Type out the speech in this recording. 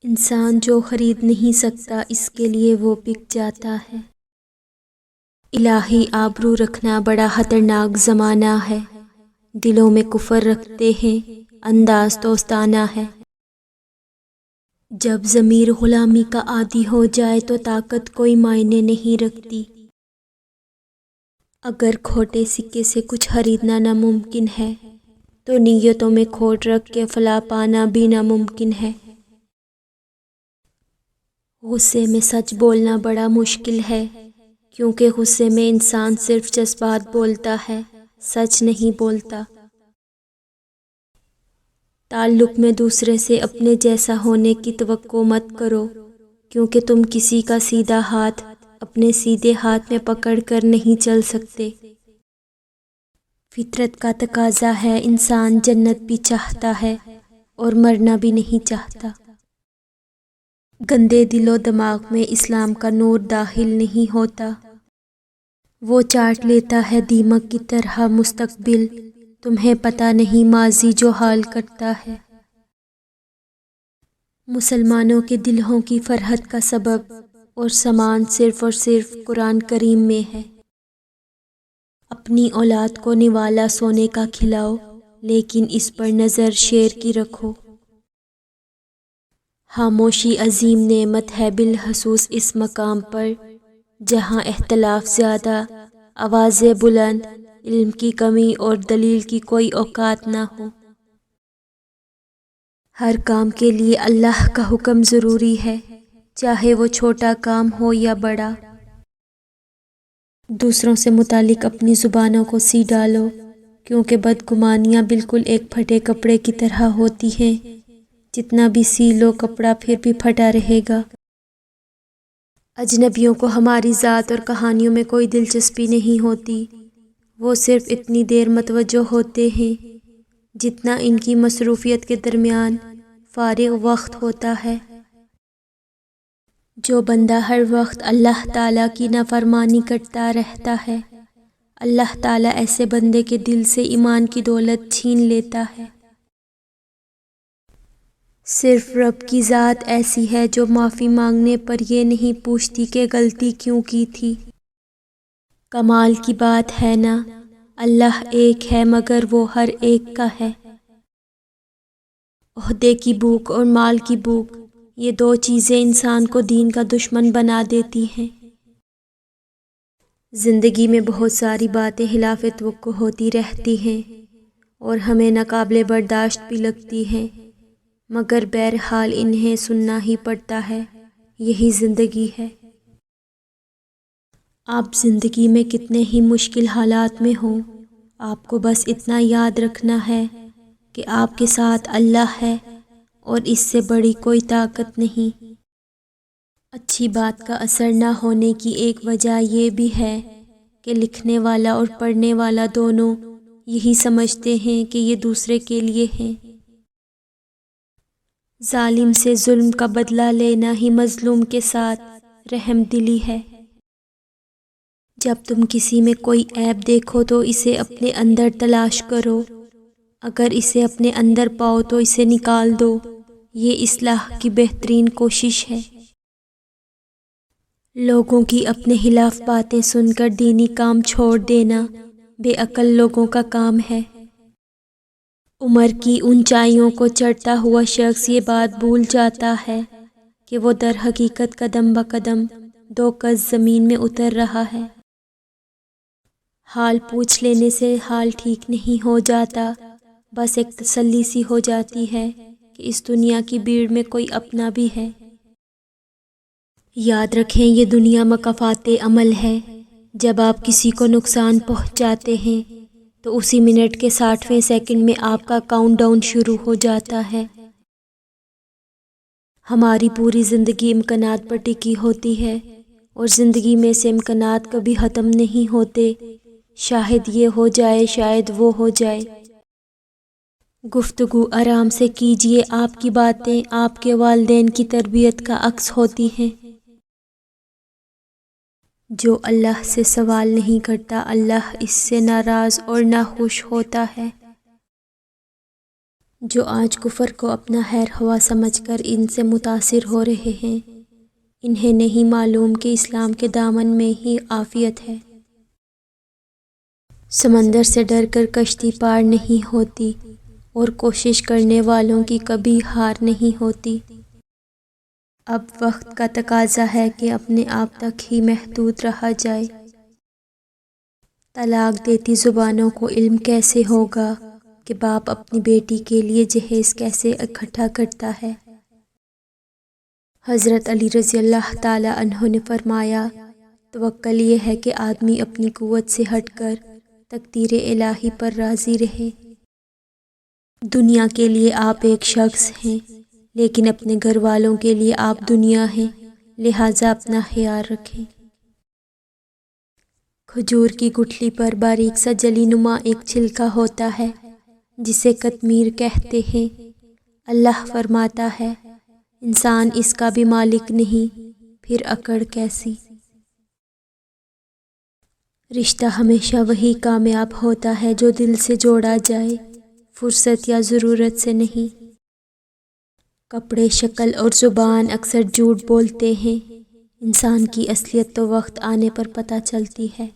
انسان جو خرید نہیں سکتا اس کے لیے وہ بک جاتا ہے۔ الہی آبرو رکھنا بڑا خطرناک زمانہ ہے، دلوں میں کفر رکھتے ہیں، انداز دوستانہ ہے۔ جب ضمیر غلامی کا عادی ہو جائے تو طاقت کوئی معنی نہیں رکھتی۔ اگر کھوٹے سکے سے کچھ خریدنا ناممکن ہے تو نیتوں میں کھوٹ رکھ کے فلاح پانا بھی ناممکن ہے۔ غصے میں سچ بولنا بڑا مشکل ہے، کیونکہ غصے میں انسان صرف جذبات بولتا ہے، سچ نہیں بولتا۔ تعلق میں دوسرے سے اپنے جیسا ہونے کی توقع مت کرو، کیونکہ تم کسی کا سیدھا ہاتھ اپنے سیدھے ہاتھ میں پکڑ کر نہیں چل سکتے۔ فطرت کا تقاضا ہے، انسان جنت بھی چاہتا ہے اور مرنا بھی نہیں چاہتا۔ گندے دل و دماغ میں اسلام کا نور داخل نہیں ہوتا، وہ چاٹ لیتا ہے دیمک کی طرح مستقبل۔ تمہیں پتہ نہیں ماضی جو حال کرتا ہے۔ مسلمانوں کے دلوں کی فرحت کا سبب اور سامان صرف اور صرف قرآن کریم میں ہے۔ اپنی اولاد کو نوالا سونے کا کھلاؤ، لیکن اس پر نظر شیر کی رکھو۔ خاموشی عظیم نعمت ہے، بالخصوص اس مقام پر جہاں اختلاف زیادہ، آوازیں بلند، علم کی کمی اور دلیل کی کوئی اوقات نہ ہو۔ ہر کام کے لیے اللہ کا حکم ضروری ہے، چاہے وہ چھوٹا کام ہو یا بڑا۔ دوسروں سے متعلق اپنی زبانوں کو سی ڈالو، کیونکہ بدگمانیاں بالکل ایک پھٹے کپڑے کی طرح ہوتی ہیں، جتنا بھی سی لو کپڑا پھر بھی پھٹا رہے گا۔ اجنبیوں کو ہماری ذات اور کہانیوں میں کوئی دلچسپی نہیں ہوتی، وہ صرف اتنی دیر متوجہ ہوتے ہیں جتنا ان کی مصروفیت کے درمیان فارغ وقت ہوتا ہے۔ جو بندہ ہر وقت اللہ تعالیٰ کی نافرمانی کرتا رہتا ہے، اللہ تعالیٰ ایسے بندے کے دل سے ایمان کی دولت چھین لیتا ہے۔ صرف رب کی ذات ایسی ہے جو معافی مانگنے پر یہ نہیں پوچھتی کہ غلطی کیوں کی تھی۔ کمال کی بات ہے نا، اللہ ایک ہے مگر وہ ہر ایک کا ہے۔ عہدے کی بھوک اور مال کی بھوک، یہ دو چیزیں انسان کو دین کا دشمن بنا دیتی ہیں۔ زندگی میں بہت ساری باتیں خلاف توقع ہوتی رہتی ہیں اور ہمیں ناقابل برداشت بھی لگتی ہیں، مگر بہرحال انہیں سننا ہی پڑتا ہے، یہی زندگی ہے۔ آپ زندگی میں کتنے ہی مشکل حالات میں ہوں، آپ کو بس اتنا یاد رکھنا ہے کہ آپ کے ساتھ اللہ ہے اور اس سے بڑی کوئی طاقت نہیں۔ اچھی بات کا اثر نہ ہونے کی ایک وجہ یہ بھی ہے کہ لکھنے والا اور پڑھنے والا دونوں یہی سمجھتے ہیں کہ یہ دوسرے کے لیے ہیں۔ ظالم سے ظلم کا بدلہ لینا ہی مظلوم کے ساتھ رحم دلی ہے۔ جب تم کسی میں کوئی عیب دیکھو تو اسے اپنے اندر تلاش کرو، اگر اسے اپنے اندر پاؤ تو اسے نکال دو، یہ اصلاح کی بہترین کوشش ہے۔ لوگوں کی اپنے خلاف باتیں سن کر دینی کام چھوڑ دینا بے عقل لوگوں کا کام ہے۔ عمر کی اونچائیوں کو چڑھتا ہوا شخص یہ بات بھول جاتا ہے کہ وہ در حقیقت قدم بقدم 2 گز زمین میں اتر رہا ہے۔ حال پوچھ لینے سے حال ٹھیک نہیں ہو جاتا، بس ایک تسلی سی ہو جاتی ہے کہ اس دنیا کی بھیڑ میں کوئی اپنا بھی ہے۔ یاد رکھیں، یہ دنیا مکافات عمل ہے۔ جب آپ کسی کو نقصان پہنچاتے ہیں تو اسی منٹ کے 60ویں سیکنڈ میں آپ کا کاؤنٹ ڈاؤن شروع ہو جاتا ہے۔ ہماری پوری زندگی امکانات پر ٹکی ہوتی ہے اور زندگی میں سے امکانات کبھی ختم نہیں ہوتے، شاید یہ ہو جائے، شاید وہ ہو جائے۔ گفتگو آرام سے کیجیے، آپ کی باتیں آپ کے والدین کی تربیت کا عکس ہوتی ہیں۔ جو اللہ سے سوال نہیں کرتا، اللہ اس سے ناراض اور ناخوش ہوتا ہے۔ جو آج کفر کو اپنا خیر خواہ سمجھ کر ان سے متاثر ہو رہے ہیں، انہیں نہیں معلوم کہ اسلام کے دامن میں ہی عافیت ہے۔ سمندر سے ڈر کر کشتی پار نہیں ہوتی، اور کوشش کرنے والوں کی کبھی ہار نہیں ہوتی۔ اب وقت کا تقاضا ہے کہ اپنے آپ تک ہی محدود رہا جائے۔ طلاق دیتی زبانوں کو علم کیسے ہوگا کہ باپ اپنی بیٹی کے لیے جہیز کیسے اکٹھا کرتا ہے۔ حضرت علی رضی اللہ تعالی عنہ نے فرمایا، توکل یہ ہے کہ آدمی اپنی قوت سے ہٹ کر تقدیر الہی پر راضی رہے۔ دنیا کے لیے آپ ایک شخص ہیں، لیکن اپنے گھر والوں کے لیے آپ دنیا ہیں، لہٰذا اپنا خیال رکھیں۔ کھجور کی گٹھلی پر باریک سا جلی نما ایک چھلکا ہوتا ہے جسے قطمیر کہتے ہیں۔ اللہ فرماتا ہے، انسان اس کا بھی مالک نہیں، پھر اکڑ کیسی؟ رشتہ ہمیشہ وہی کامیاب ہوتا ہے جو دل سے جوڑا جائے، فرصت یا ضرورت سے نہیں۔ کپڑے، شکل اور زبان اکثر جھوٹ بولتے ہیں، انسان کی اصلیت تو وقت آنے پر پتہ چلتی ہے۔